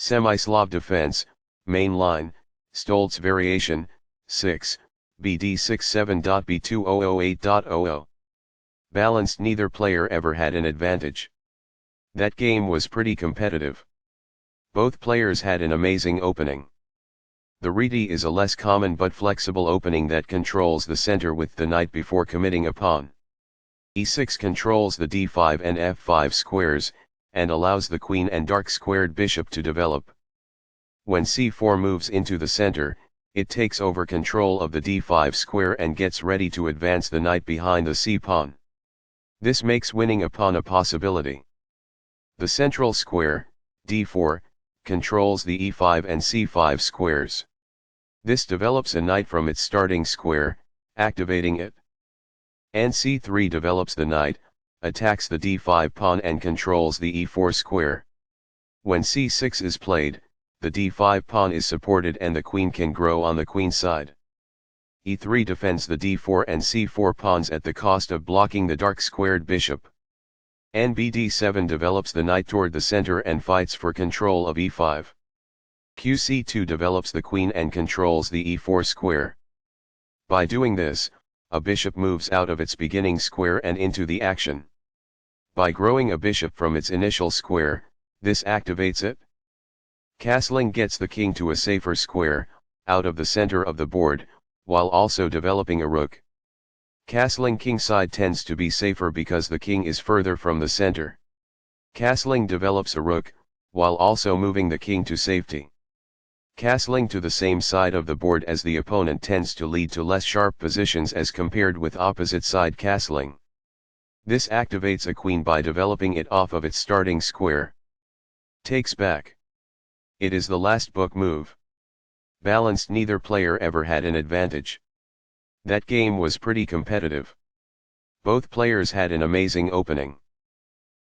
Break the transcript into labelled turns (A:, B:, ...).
A: Semi-Slav defense, main line, Stoltz variation, 6, BD67.B2008.00. Balanced, neither player ever had an advantage. That game was pretty competitive. Both players had an amazing opening. The reti is a less common but flexible opening that controls the center with the knight before committing a pawn. E6 controls the d5 and f5 squares, and allows the queen and dark squared bishop to develop. When c4 moves into the center, it takes over control of the d5 square and gets ready to advance the knight behind the c-pawn. This makes winning a pawn a possibility. The central square, d4, controls the e5 and c5 squares. This develops a knight from its starting square, activating it. And c3 develops the knight, attacks the d5 pawn and controls the e4 square. When c6 is played, the d5 pawn is supported and the queen can grow on the queen side. e3 defends the d4 and c4 pawns at the cost of blocking the dark squared bishop. And bd7 develops the knight toward the center and fights for control of e5. qc2 develops the queen and controls the e4 square. By doing this, a bishop moves out of its beginning square and into the action. By growing a bishop from its initial square, this activates it. Castling gets the king to a safer square, out of the center of the board, while also developing a rook. Castling kingside tends to be safer because the king is further from the center. Castling develops a rook, while also moving the king to safety. Castling to the same side of the board as the opponent tends to lead to less sharp positions as compared with opposite side castling. This activates a queen by developing it off of its starting square. Takes back. It is the last book move. Balanced, neither player ever had an advantage. That game was pretty competitive. Both players had an amazing opening.